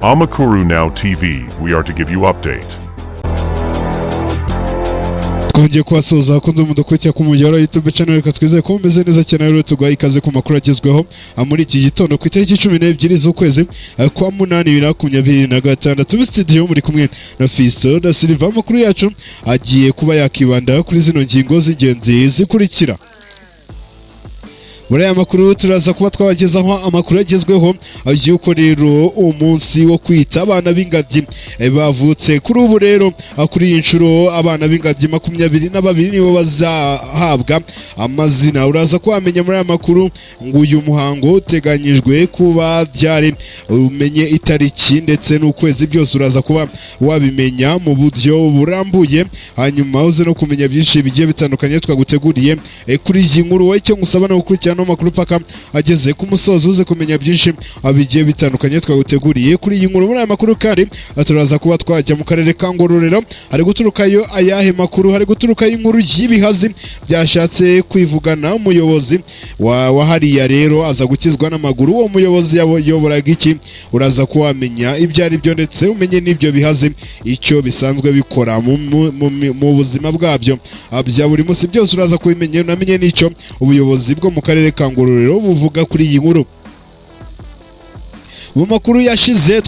Amakuru Now TV, we are to give you update. Twongeye kubasuhuza kunze mudukurikira ku muyoboro wa YouTube channel, reka twizeye ko mumeze neza cyane. Rero tuguha ikaze ku makuru agezweho muri iki gitondo ku itariki 12 z'ukwezi kwa 8 2026. Studio muri kumwe na Fisto da Silva. Amakuru yacu agiye kuba yakibanda kuri zino ngingo z'ingenzi zikurikira. Muri aya makuru turaza kuba twabagezaho amakuru agezweho y'uko rero umunsi wo kwita abana b'ingagi bavutse kuri ubu. Rero kuri iyi nshuro abana b'ingagi 22 nibo bazahabwa amazina. Uraza kwamenya muri aya makuru ngo uyu muhango uteganyijwe kuba byari umenye itariki ndetse n'ukwezi, byose uraza kuba wabimenya mu buryo burambuye, hanyuma uze no kumenya byinshi bigiye bitandukanye twaguteguriye kuri iyi nkuru. Wowe icyo ngusaba no gukurikirana amakuru paka ageze ku musozo, uze kumenya byinshi abigiye bitandukanye twaguteguriye kuri iyi nkuru. Muri aya makuru kandi turaza kuba twajya mu karere ka Ngororero. Hari guturukayo ayahe makuru? Hari guturukayo inkuru y'ibihazi byashatse kwivugana umuyobozi wa hariya, rero aza gukizwa n'amaguru. Uwo muyobozi yayoboraga iki? Uraza kuwamenya ibyo ari byo ndetse umenye n'ibyo bihazi icyo bisanzwe bikora mu buzima bwabyo bya buri munsi. Byose uraza kubimenya, unamenye n'icyo ubuyobozi bwo mu karere ka Ngororero buvuga kuri iyi nkuru. Mu makuru yashize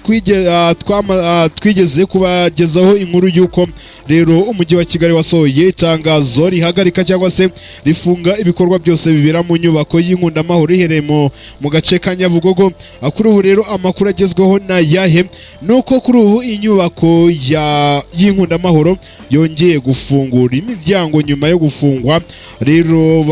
twigeze kubagezaho inkuru y'uko rero umujyi wa Kigali wasohoye itangazo rihagarika cyangwa se rifunga ibikorwa byose bibera mu nyubako y'Inkundamahoro iherereye mu gace ka Nyabugogo. Kuri ubu rero amakuru agezweho na yahe nuko kuri ubu inyubako y'Inkundamahoro yongeye gufungura imiryango nyuma yo gufungwa. Rero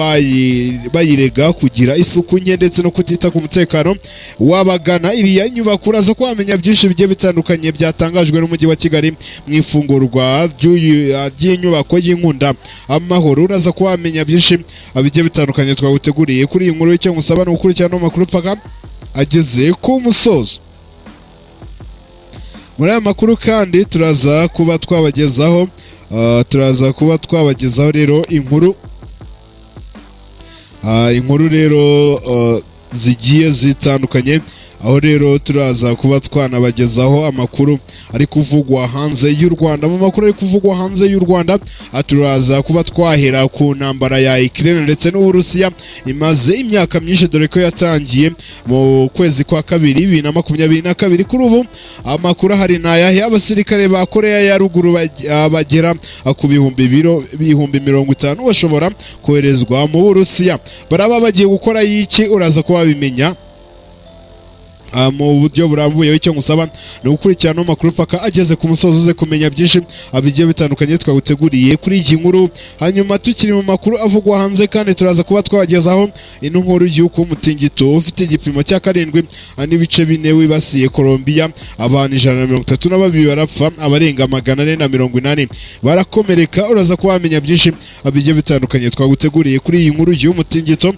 bayirega kugira isuku nke ndetse no kutita ku mutekano wabagana iriya nyubako. Uraza kwamenya byinshi bigiye bitandukanye byatangajwe n'umujyi wa Kigali mu ifungurwa ry'inyubako y'Inkundamahoro. Uraza kwamenya byinshi bigiye bitandukanye twaguteguriye kuri iyi nkuru. Icyo ngusaba no gukurikirana amakuru paka ageze ku musozo. Muri aya makuru kandi turaza kuba twabagezaho rero inkuru rero zigiye zitandukanye, aho rero turaza kuba twanabagezaho amakuru ari kuvugwa hanze y'u Rwanda. Mu makuru ari kuvugwa hanze y'u Rwanda turaza kuba twahera ku ntambara ya Ukraine ndetse n'Uburusiya imaze imyaka myinshi, dore ko yatangiye mu kwezi kwa kabiri 2022. Kuri ubu amakuru hari nayahe? Abasirikare ba Korea ya ruguru bagera ku bihumbi 50 bashobora koherezwa mu Burusiya. Baraba bagiye gukora iki? Uraza kuba bimenya mu buryo burambuye. Icyo ngusaba ni gukurikirana amakuru paka ageze ku musozo, uze kumenya byinshi abigiye bitandukanye twaguteguriye kuri iyi nkuru. Hanyuma tukiri mu makuru avugwa hanze kandi turaza kuba twabagezaho ino nkuru y'uko umutingito ufite igipimo cya 7.4 wibasiye Colombia, abantu 132 barapfa, abarenga 480 barakomereka. Uraza kuwamenya byinshi abigiye bitandukanye twaguteguriye kuri iyi nkuru y'umutingito.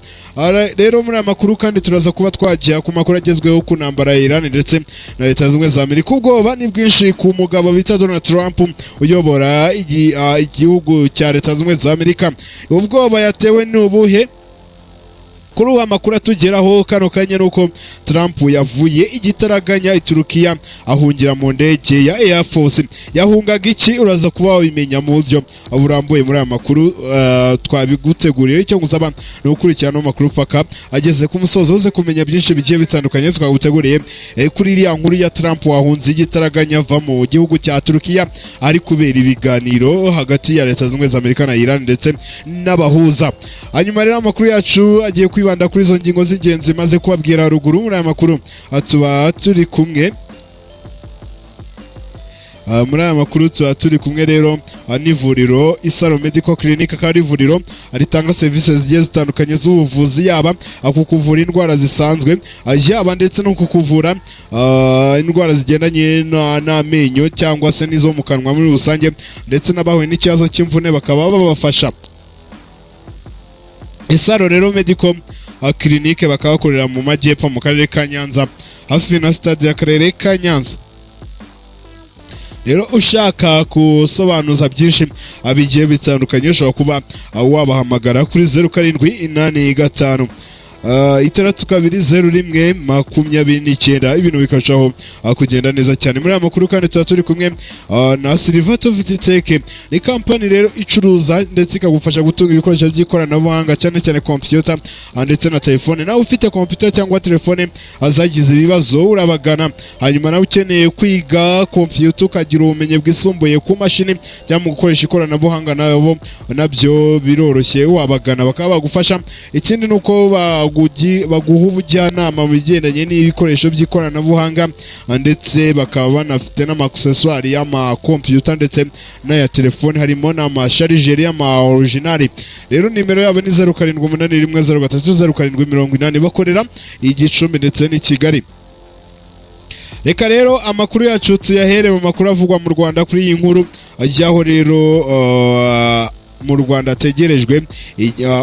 Rero muri aya makuru kandi turaza kuba twajya ku makuru agezweho ku ntambara ya Iran ndetse na Leta Zunze Ubumwe za Amerika. Ubwoba ni bwinshi ku mugabo bita Donald Trump uyobora igihugu cya Leta Zunze Ubumwe za Amerika. Ubwoba yatewe n'ubuhe? Kuri ubu amakuru atugeraho kano kanya nuko Trump yavuye igitaraganya i Turukiya ahungira mu ndege ya Air Force. Yahungaga iki? Uraza kuba wabimenya mu buryo burambuye muri aya makuru twabiguteguriye. Icyo ngusaba no gukurikirana amakuru paka ageze ku musozo, uze kumenya byinshi bigiye bitandukanye twaguteguriye kuri iriya nkuru ya Trump wahunze igitaraganya ava mu gihugu cya Turukiya ari kubera ibiganiro hagati ya Leta Zunze Ubumwe za Amerika na Iran ndetse n'abahuza. Hanyuma rero amakuru yacu agiye kwibanda kuri izo ngingo z'ingenzi maze kubabwira ruguru. Muri aya makuru tuba turi kumwe rero n'ivuriro Isaro Medical Clinic, akaba ari ivuriro ritanga serivisi zigiye zitandukanye z'ubuvuzi, yaba kukuvura indwara zisanzwe, yaba ndetse no kukuvura indwara zigendanye n'amenyo cyangwa se n'izo mu kanwa muri rusange, ndetse n'abahuye n'ikibazo cy'imvune bakaba babafasha. Isaro rero Medical Clinic bakaba bakorera mu majyepfo mu karere ka Nyanza hafi na stade y'akarere ka Nyanza. Rero ushaka kusobanuza byinshi abigiye bitandukanye ushobora kuba wabahamagara kuri 0785 6201 ibintu bikarushaho kugenda neza cyane. Muri aya makuru kandi tuba turi kumwe na Silvato Vititech, ni kampani rero icuruza ndetse ikagufasha gutunga ibikoresho by'ikoranabuhanga cyane cyane computer ndetse na telefone. Nawe ufite computer cyangwa telefone azagize ibibazo urabagana. Hanyuma nawe ukeneye kwiga computer ukagira ubumenyi bwisumbuye ku mashini cyangwa mu gukoresha ikoranabuhanga nabyo biroroshye, wabagana bakaba bagufasha. Ikindi nuko baguha ubujyanama mu bigendanye n'ibikoresho by'ikoranabuhanga ndetse bakaba banafite n'amaccessoires y'ama computer ndetse n'aya telefone, harimo n'amasharijeri y'ama original. Rero nimero yabo ni 0781030780, bakorera Igicumbi ndetse n'i Kigali. Reka rero amakuru yacu tuyahere mu makuru avugwa mu Rwanda kuri iyi nkuru ajyaho rero mu Rwanda ategerejwe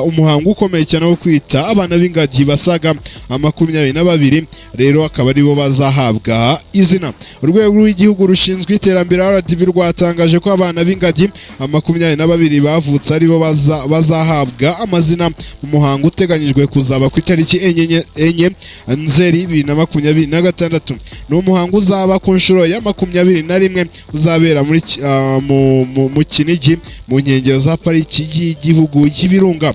umuhango ukomeye cyane wo kwita abana b'ingagi basaga 22 rero akaba aribo bazahabwa izina. Urwego rw'igihugu rushinzwe iterambere RDB rwatangaje ko abana b'ingagi 22 bavutse aribo bazahabwa amazina mu muhango uteganyijwe kuzaba ku itariki enye Nzeri 2026. Ni umuhango uzaba ku nshuro ya 21 uzabera mu Kinigi mu nkengero za pariki y'igihugu y'Ibirunga.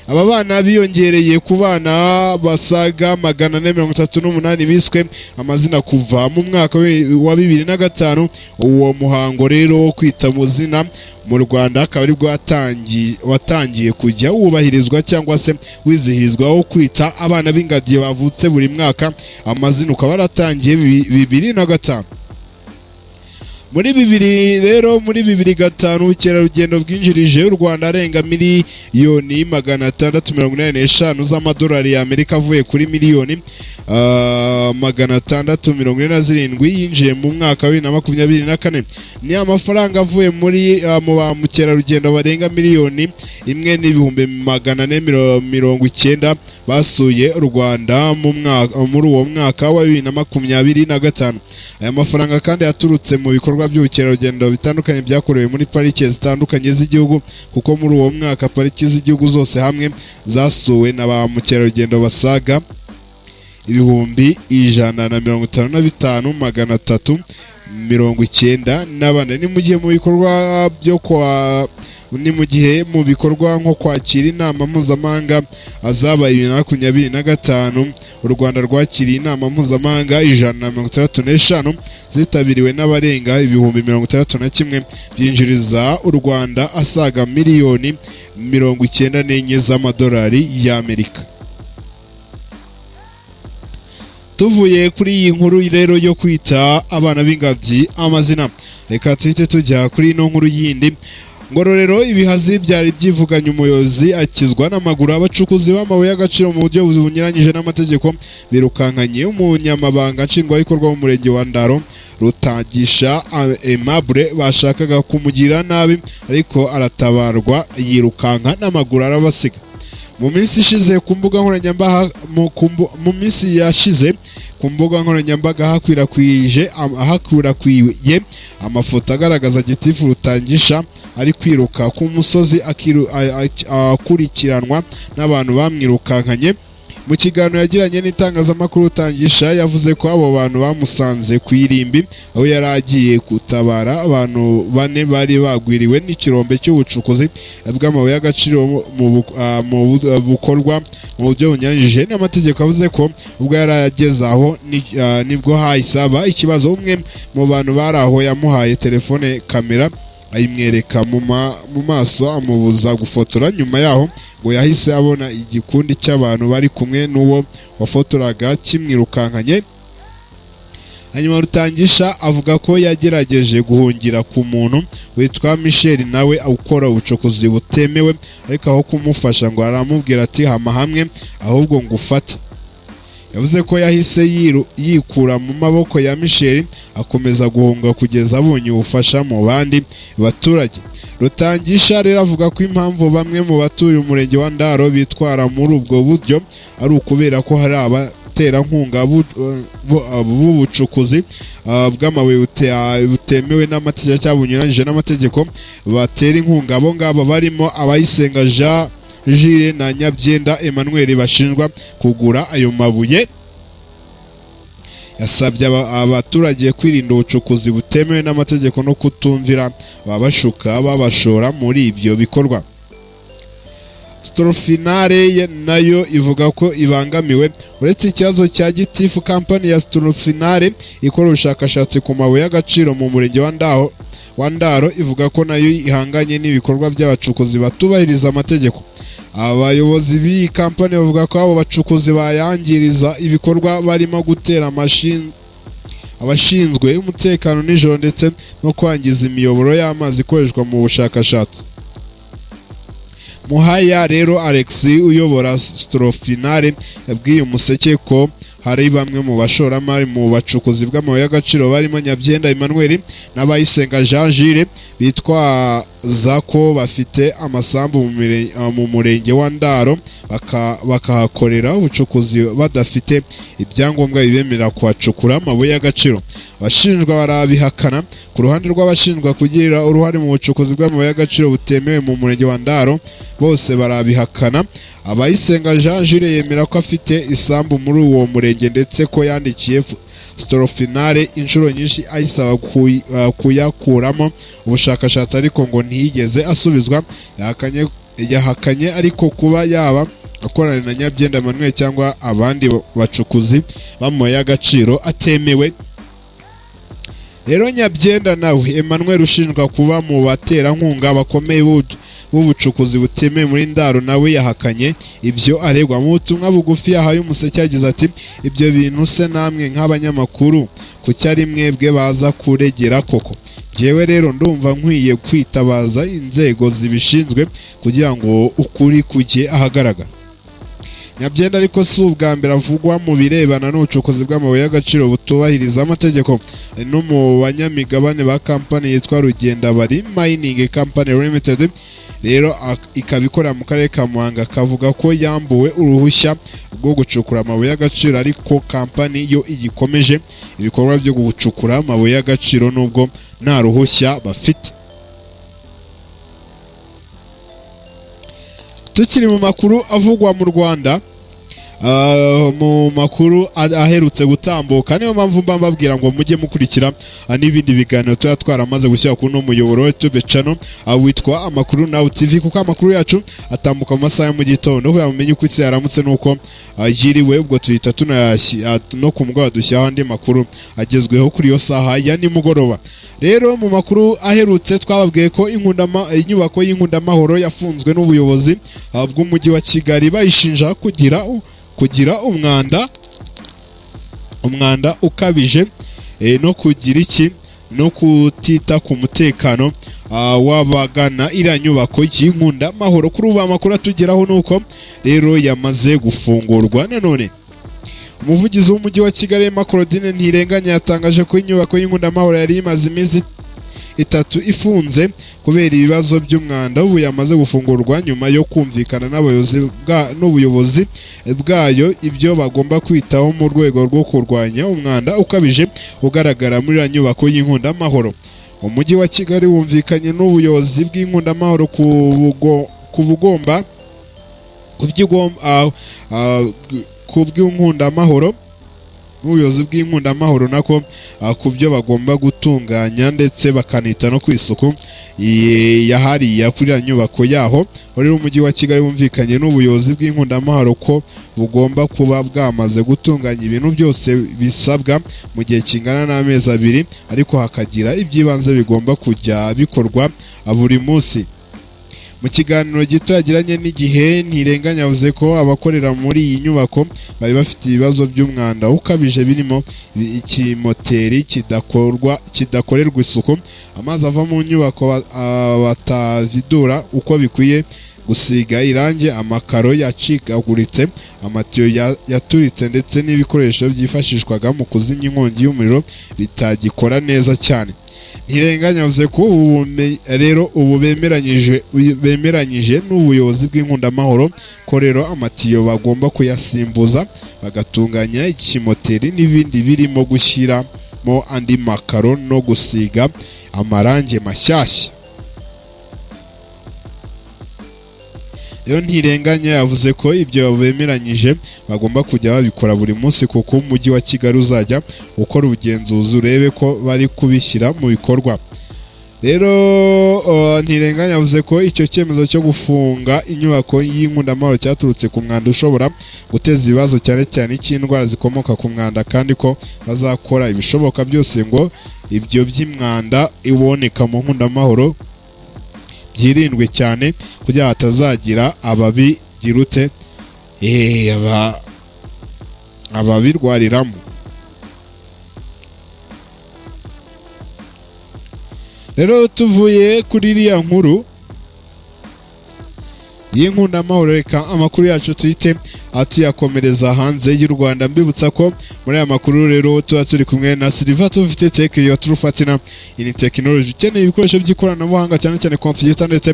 Aba bana biyongereye ku bana basaga 438 biswe amazina kuva mu mwaka wa 2005. Uwo muhango rero wo kwita muzina mu Rwanda akaba aribwo watangiye kujya wubahirizwa cyangwa se wizihizwa wo kwita abana b'ingagi bavutse buri mwaka. Amazina ukaba yaratangiye 2005. Muri 2005 ubukerarugendo bwinjirije u Rwanda arenga miliyoni 685 z'amadolari y'Amerika avuye kuri miliyoni 647 yinjiye mu mwaka wa 2024. Ni amafaranga avuye mu ba mukerarugendo barenga miliyoni 1,490 basuye u Rwanda muri uwo mwaka wa 2025. Aya mafaranga kandi yaturutse mu bikorwa by'ubukerarugendo bitandukanye byakorewe muri parike zitandukanye z'igihugu, kuko muri uwo mwaka pariki z'igihugu zose hamwe zasuwe na ba mukerarugendo basaga 155,394. Ni mu gihe mu bikorwa nko kwakira inama mpuzamahanga azabaye 2025 u Rwanda rwakiriye inama mpuzamahanga 165 zitabiriwe n'abarenga 61,000 byinjiriza u Rwanda asaga miliyoni 94 z'amadolari y'Amerika. Tuvuye kuri iyi nkuru rero yo kwita abana b'ingagi amazina, reka tuhite tujya kuri ino nkuru yindi. Ngororero ibihazi byari byivuganye umuyobozi akizwa n'amaguru. Abacukuzi b'amabuye y'agaciro mu buryo bunyuranyije n'amategeko birukankanye umunyamabanga nshingwabikorwa mu murenge wa Ndaro Rutagisha Aimable bashakaga kumugira nabi, ariko aratabarwa yirukanka n'amaguru arabasiga. Mu minsi yashize ku mbuga nkoranyambaga hakwirakwiye amafoto agaragaza Gitifu Rutangisha ari kwiruka ku musozi akurikiranwa n'abantu bamwirukankanye. Mu kiganiro yagiranye n'itangazamakuru Rutangisha yavuze ko abo bantu bamusanze ku irimbi aho yari agiye gutabara abantu 4 bari bagwiriwe n'ikirombe cy'ubucukuzi bw'amabuye y'agaciro mu bukorwa mu buryo bunyuranyije n'amategeko. Avuze ko ubwo yari ageze aho nibwo hahise ikibazo. Umwe mu bantu bari aho yamuhaye telefone kamera ayimwereka mu maso amubuza gufotora. Nyuma yaho ngo yahise abona igikundi cy'abantu bari kumwe n'uwo wafotoraga kimwirukankanye. Hanyuma Rutangisha avuga ko yagerageje guhungira ku muntu witwa Michel nawe ukora ubucukuzi butemewe, ariko aho kumufasha ngo aramubwira ati hama hamwe ahubwo ngufata. Yavuze ko yahise yikura mu maboko ya Michel akomeza guhunga kugeza abonye ubufasha mu bandi baturage. Rutangisha rero avuga ko impamvu bamwe mu batuye umurenge wa Ndaro bitwara muri ubwo buryo ari ukubera ko hari abaterankunga b'ubucukuzi bw'amabuye butemewe n'amategeko cyangwa bunyuranyije n'amategeko batera inkunga. Abo ngabo barimo Abayisenga Jules na Nyabyenda Emmanuel bashinjwa kugura ayo mabuye. Yasabye abaturage kwirinda ubucukuzi butemewe n'amategeko no kutumvira ababashuka babashora muri ibyo bikorwa. Strofinare nayo ivuga ko ibangamiwe. Uretse ikibazo cya gitifu, kampani ya Strofinare ikora ubushakashatsi ku mabuye y'agaciro mu murenge wa Ndaro ivuga ko nayo ihanganye n'ibikorwa by'abacukuzi batubahiriza amategeko. Abayobozi b'iyi kampani bavuga ko abo bacukuzi bayangiriza ibikorwa barimo gutera abashinzwe umutekano nijoro ndetse no kwangiza imiyoboro y'amazi ikoreshwa mu bushakashatsi. Muhaya rero Alex uyobora Strofinare yabwiye Umuseke ko hari bamwe mu bashoramari mu bacukuzi bw'amabuye y'agaciro barimo Nyabyenda Emmanuel n'Abayisenga Jean Jules bitwaza ko bafite amasambu mu murenge wa Ndaro bakahakorera ubucukuzi badafite ibyangombwa bibemerera kuhacukura amabuye y'agaciro. Abashinjwa barabihakana. Ku ruhande rw'abashinjwa kugira uruhare mu bucukuzi bw'amabuye y'agaciro butemewe mu murenge wa Ndaro bose barabihakana. Abayisenga Jean Jules yemera ko afite isambu muri uwo murenge ndetse ko yandikiye Strofinare inshuro nyinshi ayisaba kuyakuramo ubushakashatsi ariko ngo ntiyigeze asubizwa. Yahakanye ariko kuba yaba akorana na Nyabyenda Emmanuel cyangwa abandi bacukuzi b'amabuye y'agaciro atemewe. Rero Nyabyenda nawe Emmanuel ushinjwa kuba mu baterankunga bakomeye b'ubucukuzi butemewe muri Ndaro nawe yahakanye ibyo aregwa. Mu butumwa bugufi yahaye Umuseke yagize ati ibyo bintu se namwe nk'abanyamakuru kuki ari mwebwe baza kuregera koko? Jewe rero ndumva nkwiye kwitabaza inzego zibishinzwe kugira ngo ukuri kujye ahagaragara. Nyabyenda ariko si ubwa mbere avugwa mu birebana n'ubucukuzi bw'amabuye y'agaciro butubahiriza amategeko. No mu banyamigabane ba kampani yitwa Rugendabari Mining Company Limited rero ikaba ikorera mu karere ka Muhanga kavuga ko yambuwe uruhushya rwo gucukura amabuye y'agaciro ariko kampani yo igikomeje ibikorwa byo gucukura amabuye y'agaciro nubwo nta ruhushya bafite. Tukiri mu makuru avugwa mu Rwanda, mu makuru aherutse gutambuka, niyo mpamvu mbabwira ngo mujye mukurikira n'ibindi biganiro tuba twaramaze gushyira kuri no muyoboro wa YouTube channel witwa Amakuru Now TV, kuko amakuru yacu atambuka mu masaha mu gitondo kugira mumenye uko isi yaramutse nuko yiriwe, ubwo tuhita no ku mugoroba dushyiraho andi makuru agezweho kuri iyo saha ya nimugoroba. Rero mu makuru aherutse twababwiye ko inyubako y'Inkundamahoro yafunzwe n'ubuyobozi bw'umujyi wa Kigali bayishinja kugira umwanda ukabije no kugira no kutita ku mutekano w'abagana iriya nyubako y'Inkundamahoro. Kuri ubu amakuru atugeraho nuko rero yamaze gufungurwa. Nanone umuvugizi w'umujyi wa Kigali Claudine Ntirenganya yatangaje ko inyubako y'Inkundamahoro yari imaze iminsi 3 ifunze kubera ibibazo by'umwanda, ubu yamaze gufungurwa nyuma yo kumvikana n'ubuyobozi bwayo ibyo bagomba kwitaho mu rwego rwo kurwanya umwanda ukabije ugaragara muri iriya nyubako y'Inkundamahoro. Umujyi wa Kigali wumvikanye n'ubuyobozi bw'Inkundamahoro ku bw'Inkundamahoro n'ubuyobozi bw'Inkundamahoro nako ku byo bagomba gutunganya ndetse bakanita no ku isuku yahariya kuri iriya nyubako yaho. Rero umujyi wa Kigali wumvikanye n'ubuyobozi bw'Inkundamahoro ko bugomba kuba bwamaze gutunganya ibintu byose bisabwa mu gihe kingana n'amezi 2, ariko hakagira iby'ibanze bigomba kujya bikorwa buri munsi. Mu kiganiro gito yagiranye n'Igihe, Ntirenganya yavuze ko abakorera muri iyi nyubako bari bafite ibibazo by'umwanda ukabije birimo ikimoteri kidakorerwa isuku, amazi ava mu nyubako batavidura uko bikwiye, gusiga irangi, amakaro yacikaguritse, amatiyo yaturitse ndetse n'ibikoresho byifashishwaga mu kuzimya inkongi y'umuriro bitagikora neza cyane. Ntirenganya yavuze ko ubu bemeranyije n'ubuyobozi bw'Inkundamahoro ko rero amatiyo bagomba kuyasimbuza bagatunganya ikimoteri n'ibindi birimo gushyiramo andi makaro no gusiga amarangi mashyashya. rero Ntirenganya yavuze ko ibyo bemeranyije bagomba kujya babikora buri munsi kuko umujyi wa Kigali uzajya ukora ubugenzuzi urebe ko bari kubishyira mu bikorwa. Rero Ntirenganya yavuze ko icyo cyemezo cyo gufunga inyubako y'Inkundamahoro cyaturutse ku mwanda ushobora guteza ibibazo cyane cyane cy'indwara zikomoka ku mwanda, kandi ko bazakora ibishoboka byose ngo ibyo by'imwanda iboneka mu Nkundamahoro byirindwe cyane kugira hatazagira ababigirute ababirwariramo. Rero tuvuye kuri iriya nkuru y'Inkundamahoro, reka amakuru yacu tuhite tuyakomereza hanze y'u Rwanda. Mbibutsa ko muri aya makuru rero tuba turi kumwe na Silva tufite Tech yo Trufatina in technology. Ukeneye ibikoresho by'ikoranabuhanga cyane cyane computer ndetse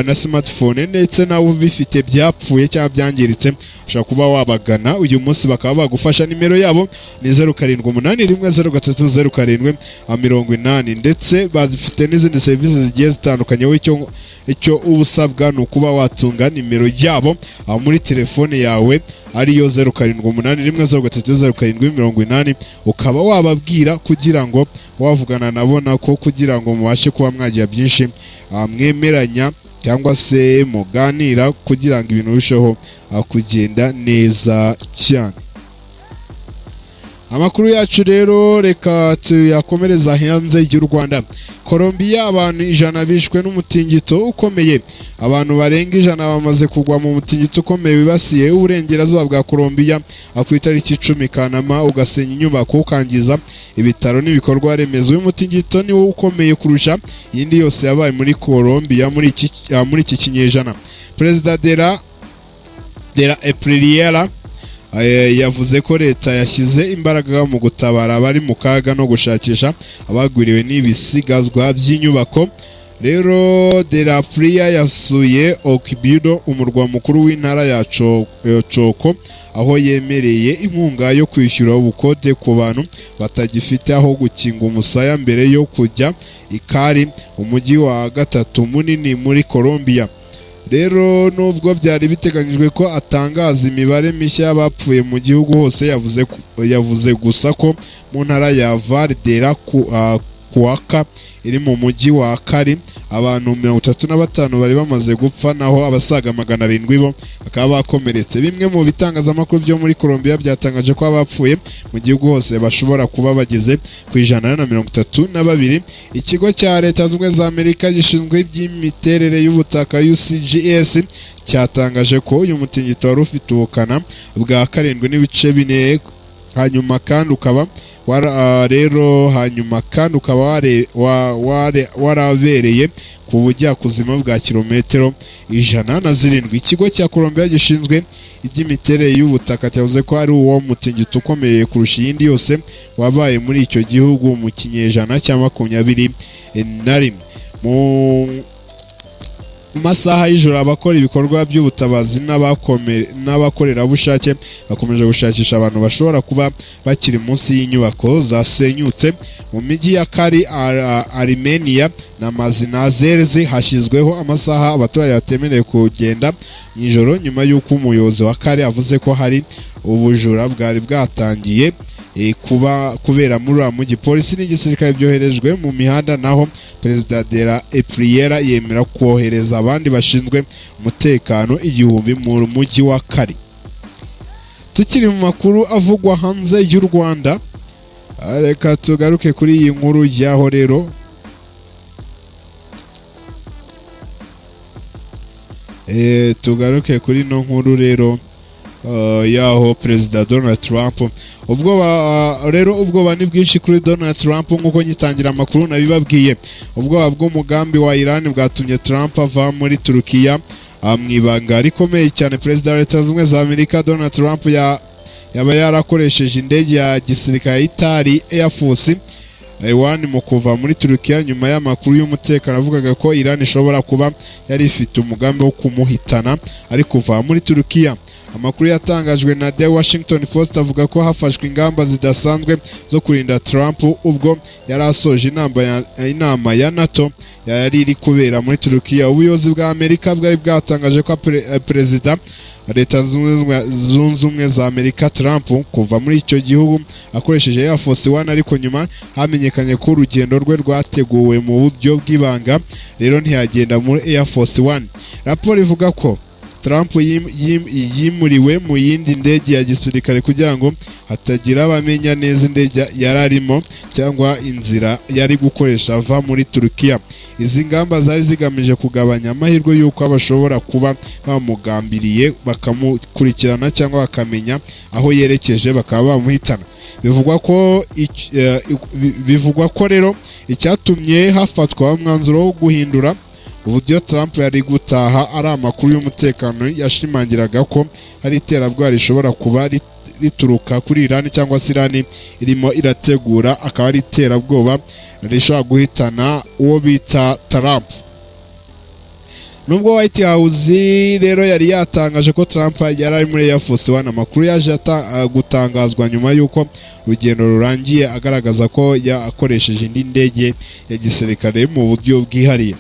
na smartphone ndetse nawe bifite byapfuye cyangwa byangiritse, ushobora kuba wabagana uyu munsi bakaba bagufasha. Nimero yabo ni 0781030780 ndetse bazifite n'izindi services zigiye zitandukanye. Icyo ubusabwa ni ukuba watunga nimero yabo muri telefone yawe ariyo 0781030780, ukaba wababwira kugira ngo wavugana nabo nako kugira ngo mubashe kuba mwagira byinshi mwemeranya cyangwa se muganira kugira ngo ibintu bisheho kugenda neza cyane. Amakuru yacu rero reka tuyakomereza hanze y'u Rwanda. Colombia, abantu 100 bishwe n'umutingito ukomeye. Abantu barenga 100 bamaze kugwa mu mutingito ukomeye wibasiye uburengerazuba bwa Colombia ku itariki 10 Kanama, ugasenya inyubako, ukangiza ibitaro n'ibikorwa remezo. Uyu mutingito ni wo ukomeye kurusha yindi yose yabaye muri Colombia muri iki kinyejana. Perezida de la Apriliera yavuze ko leta yashyize imbaraga mu gutabara abari mu kaga no gushakisha abagwiriwe n'ibisigazwa by'inyubako. Rero de la Fria yasuye Okibido, umurwa mukuru w'intara ya Choko, aho yemereye inkunga yo kwishyura ubukode ku bantu batagifite aho gukinga umusaya mbere yo kujya Ikari, umujyi wa gatatu munini muri Colombia. Rero nubwo byari biteganyijwe ko atangaza imibare mishya y'abapfuye mu gihugu hose, yavuze gusa ko mu ntara ya Valle de la Cauca iri mu mujyi wa Cali abantu 35 bari bamaze gupfa, naho abasaga 700 bo bakaba bakomeretse. Bimwe mu bitangazamakuru byo muri Colombia byatangaje ko abapfuye mu gihugu hose bashobora kuba bageze ku 132. Ikigo cya Leta Zunze Ubumwe za Amerika gishinzwe iby'imiterere y'ubutaka USGS cyatangaje ko uyu mutingito wari ufite ubukana bwa 7.4, hanyuma kandi ukaba warabereye ku bujyakuzimu bwa kilometero 107. Ikigo cya Colombia gishinzwe iby'imiterere y'ubutaka cyavuze ko ari uwo mutingito ukomeye kurusha iyindi yose wabaye muri icyo gihugu mu kinyejana cya 21. Mu masaha y'ijoro abakora ibikorwa by'ubutabazi n'abakorerabushake bakomeje gushakisha abantu bashobora kuba bakiri munsi y'inyubako zasenyutse mu mijyi ya Cali, Armenia na Manizales. Hashyizweho amasaha abaturage batemerewe kugenda nijoro nyuma y'uko umuyobozi wa Cali avuze ko hari ubujura bwari bwatangiye kubera muri uriya mujyi. Polisi n'igisirikare byoherejwe mu mihanda, naho Perezida de la Apriliera yemera kohereza abandi bashinzwe umutekano 1000 mu mujyi wa Cali. Tukiri mu makuru avugwa hanze y'u Rwanda, reka tugaruke kuri iyi nkuru y'aho rero tugaruke kuri no nkuru rero yaho Perezida Donald Trump. Ubwoba ni bwinshi kuri Donald Trump nk'uko nyitangira amakuru nabibabwiye. Ubwoba bw'umugambi wa Iran bwatumye Trump ava muri Turukiya mu ibanga rikomeye cyane. Perezida wa Leta Zunze Ubumwe za Amerika Donald Trump yaba yarakoresheje indege ya gisirikare itari Air Force One mu kuva muri Turukiya nyuma y'amakuru y'umutekano avugaga ko Iran ishobora kuba yari ifite umugambi wo kumuhitana ari kuva muri Turukiya. Amakuru yatangajwe na The Washington Post avuga ko hafashwe ingamba zidasanzwe zo kurinda Trump ubwo yari asoje inama ya NATO yari iri kubera muri Turukiya. Ubuyobozi bwa Amerika bwari bwatangaje ko perezida Leta Zunze Ubumwe za Amerika Trump kuva muri icyo gihugu akoresheje Air Force One, ariko nyuma hamenyekanye ko urugendo rwe rwateguwe mu buryo bw'ibanga, rero ntiyagenda muri Air Force One. Raporo ivuga ko Trump yimuriwe mu yindi ndege ya gisirikare kugira ngo hatagira abamenya neza indege yari arimo cyangwa inzira yari gukoresha ava muri Turukiya. Izi ngamba zari zigamije kugabanya amahirwe y'uko bashobora kuba bamugambiriye bakamukurikirana cyangwa bakamenya aho yerekeje bakaba bamuhitana. Bivugwa ko rero icyatumye hafatwa umwanzuro wo guhindura uburyo Trump yari gutaha ari amakuru y'umutekano yashimangiraga ko hari iterabwoba rishobora kuba rituruka kuri Iran cyangwa se Iran irimo irategura akaba ari iterabwoba rishobora guhitana uwo bita Trump. Nubwo White House rero yari yatangaje ko Trump yari ari muri Air Force One, amakuru yaje gutangazwa nyuma y'uko urugendo rurangiye agaragaza ko yakoresheje indi ndege ya gisirikare mu buryo bwihariye.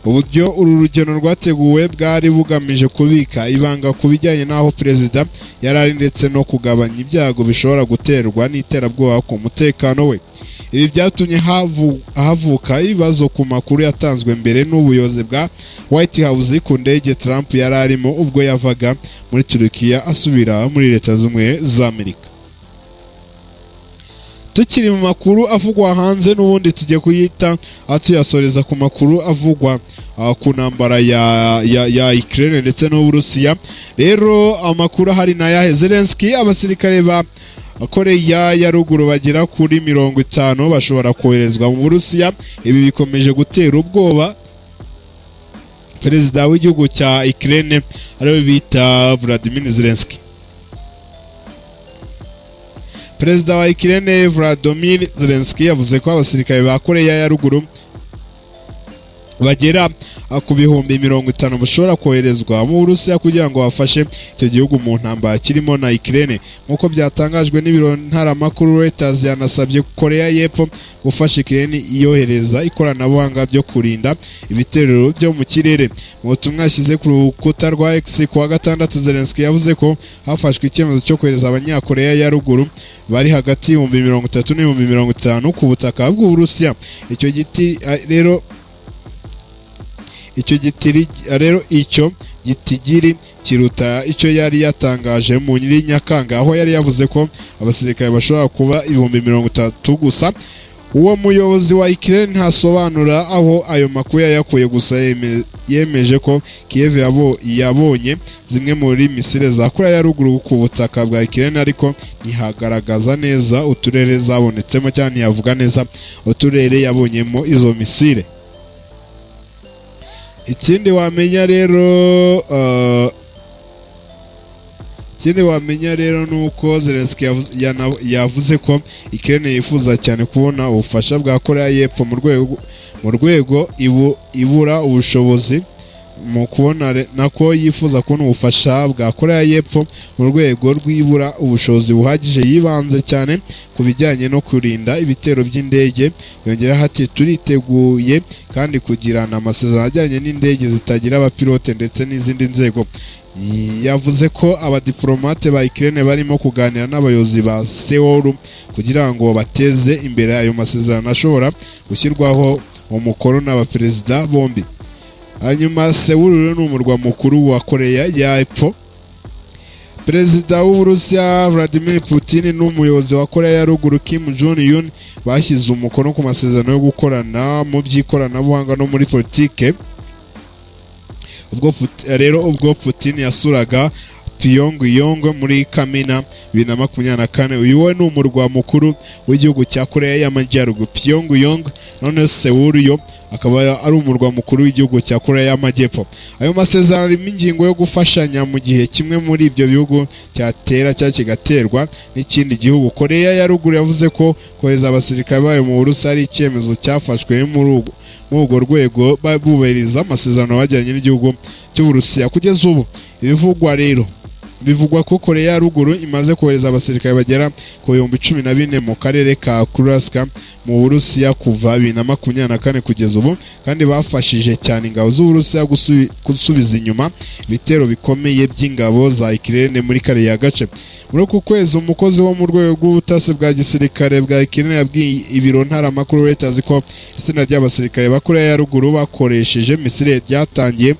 Uburyo uru rugendo rwateguwe bwari bugamije kubika ibanga ku bijyanye n'aho perezida yari ari ndetse no kugabanya ibyago bishobora guterwa n'iterabwoba ku mutekano we. Ibi byatumye havuka ibibazo ku makuru yatanzwe mbere n'ubuyobozi bwa White House ku ndege Trump yari arimo ubwo yavaga muri Turukiya asubira muri Leta Zunze Ubumwe za Amerika. Tukiri mu makuru avugwa hanze n'ubundi tugiye kuyita atuyasoreza ku makuru avugwa ku ntambara ya Ukraine ndetse n'Uburusiya. Rero amakuru hari na ya Zelensky, abasirikare ba Koreya ya ruguru bagera kuri 50 bashobora koherezwa mu Burusiya. Ibi bikomeje gutera ubwoba perezida w'igihugu cya Ukraine ariwe bita Vladimir Zelensky. Perezida wa Ukraine Volodymyr Zelensky yavuze ko abasirikare ba Koreya ya ruguru bagera ku bihumbi 50 bashobora koherezwa mu Burusiya kugira ngo bafashe icyo gihugu mu ntambara kirimo na Ukraine. Nk'uko byatangajwe n'ibiro ntaramakuru, Reuters yanasabye Koreya y'Epfo gufasha Ukraine iyohereza ikoranabuhanga byo kurinda ibitero byo mu kirere. Mu butumwa yashyize ku rukuta rwa X ku wa gatandatu, Zelensky yavuze ko hafashwe icyemezo cyo kohereza abanyakoreya ya ruguru bari hagati y'ibihumbi 30 n'ibihumbi 50 ku butaka bw'Uburusiya. Icyo gitigiri kiruta icyo yari yatangaje mu Nyakanga, aho yari yavuze ko abasirikare bashobora kuba ibihumbi 30 gusa. Uwo muyobozi wa Ukraine ntasobanura aho ayo makuru yakuye, gusa yemeje ko Kiev yabonye zimwe muri misile za Koreya ya ruguru ku butaka bwa Ukraine, ariko ntihagaragaza neza uturere zabonetsemo cyane ntiyavuga neza uturere yabonyemo izo misile. Ikindi wamenya rero nuko Zelensky yavuze ko Ukraine yifuza cyane kubona ubufasha bwa Koreya y'Epfo mu rwego ibura ubushobozi mu kubona nako yifuza kubona ubufasha bwa Koreya y'Epfo mu rwego rw'ibura ubushobozi buhagije. Yibanze cyane ku bijyanye no kurinda ibitero by'indege, yongeraho ati turiteguye kandi kugirana amasezerano ajyanye n'indege zitagira abapilote ndetse n'izindi nzego. Yavuze ko abadiplomate ba Ukraine barimo kuganira n'abayobozi ba Seoul kugira ngo bateze imbere ayo masezerano ashobora gushyirwaho umukono n'abaperezida bombi. Hanyuma Seoul ni umurwa mukuru wa Koreya y'Epfo. Perezida w'Uburusiya Vladimir Putin n'umuyobozi wa Koreya ya ruguru Kim Jong-un bashyize umukono ku masezerano yo gukorana mu by'ikoranabuhanga no muri politike. Ubwo Putin yasuraga Pyongyang muri Kamena 2024. Uyu ni umurwa mukuru w'igihugu cya Koreya y'Amajyaruguru Pyongyang, none Seoul yo akaba ari umurwa mukuru w'igihugu cya Koreya y'Amajyepfo. Ayo masezerano arimo ingingo yo gufashanya mu gihe kimwe muri ibyo bihugu cyatera cyangwa kigaterwa n'ikindi gihugu. Koreya ya ruguru yavuze ko kohereza abasirikare bayo mu Burusiya ari icyemezo cyafashwe muri urwo rwego bubahiriza amasezerano bajyanye n'igihugu cy'Uburusiya. Kugeza ubu ibivugwa rero bivugwa ko Korea ya Ruguru imaze kohereza abasirikare bagera ku 14,000 mu karere ka Kursk mu Burusiya kuva 2024 kugeza ubu, kandi bafashije cyane ingabo z'Uburusiya gusubiza inyuma ibitero bikomeye by'ingabo za Ukraine muri kariya gace. Muri uku kwezi umukozi wo mu rwego rw'ubutasi bwa gisirikare bwa Ukraine yabwiye ibiro ntaramakuru Reuters ko itsinda ry'abasirikare ba Korea ya Ruguru bakoresheje misile ryatangiye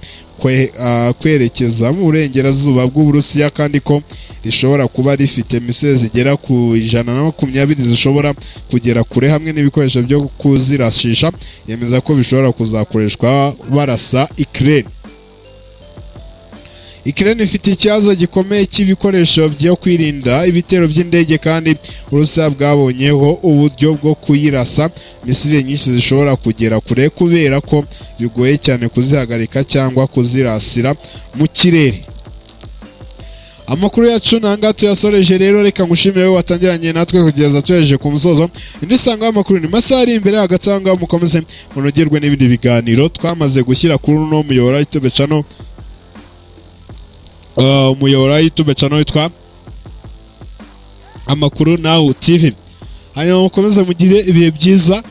kwerekeza mu burengerazuba bw'Uburusiya, kandi ko rishobora kuba rifite misile zigera ku 120 zishobora kugera kure hamwe n'ibikoresho byo kuzirashisha. Yemeza ko bishobora kuzakoreshwa barasa Ukraine. Ukraine ifite ikibazo gikomeye cy'ibikoresho byo kwirinda ibitero by'indege, kandi Uburusiya bwabonyeho uburyo bwo kuyirasa misile nyinshi zishobora kugera kure kubera ko bigoye cyane kuzihagarika cyangwa kuzirasira mu kirere. Amakuru yacu nanga tuyasoreje rero, reka ngushimire wowe watangiranye natwe kugeza tuyeje ku musozo. Indi sanga amakuru ni masaha ari imbere, agatanga mukomeze munogerwe n'ibindi biganiro twamaze gushyira kuri no muyobora YouTube channel, umuyobora YouTube channel witwa Amakuru Now TV. Hanyuma mukomeze mugire ibihe byiza,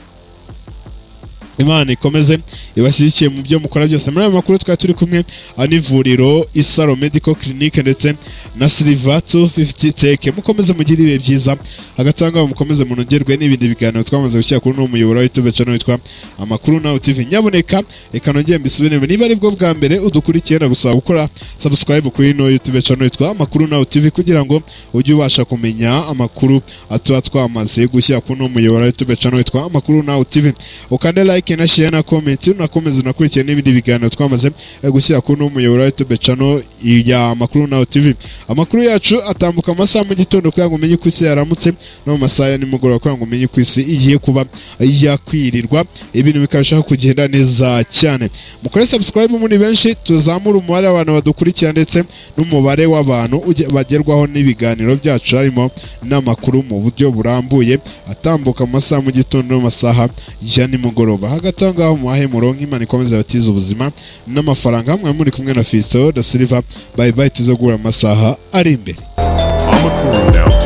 Imana ikomeze ibashyigikiye mu byo mukora byose. Muri aya makuru twari turi kumwe n'ivuriro Isaro Medical Clinic ndetse na Silver 250 Tech. Mukomeze mugire ibihe byiza, agatanga mukomeze munogerwe n'ibindi biganiro twamaze gushyira kuri no muyobora YouTube channel witwa Amakuru Now TV. Nyaboneka reka nongeye mbisubiremo, niba ari bwo bwa mbere udukurikiye ndagusaba gukora subscribe kuri no YouTube channel witwa Amakuru Now TV kugira ngo ujye ubasha kumenya amakuru atuba twamaze gushyira kuri no muyobora YouTube channel witwa Amakuru Now TV. Ukande like na share na comment, unakomeza unakurikiye n'ibindi biganiro twamaze gushyira kuri no muyobora YouTube channel ya Amakuru Now TV. Amakuru yacu atambuka amasaha mu gitondo kugira ngo umenye uko isi yaramutse, no mu masaha ya nimugoroba kugira ngo umenye uko isi igiye kuba yakwirirwa, ibintu bikarushaho kugenda neza cyane. Mukore subscribe muri benshi, tuzamura umubare w'abantu badukurikira ndetse n'umubare w'abantu bagerwaho n'ibiganiro byacu harimo n'amakuru mu buryo burambuye atambuka amasaha mu gitondo no masaha ya nimugoroba. Hagatangaho muhahe muronka, Imana ikomeze batiza ubuzima n'amafaranga. Hamwe muri kumwe na Fisto da Silva. Bye bye, tuzagura amasaha ari imbere. Amakuru Now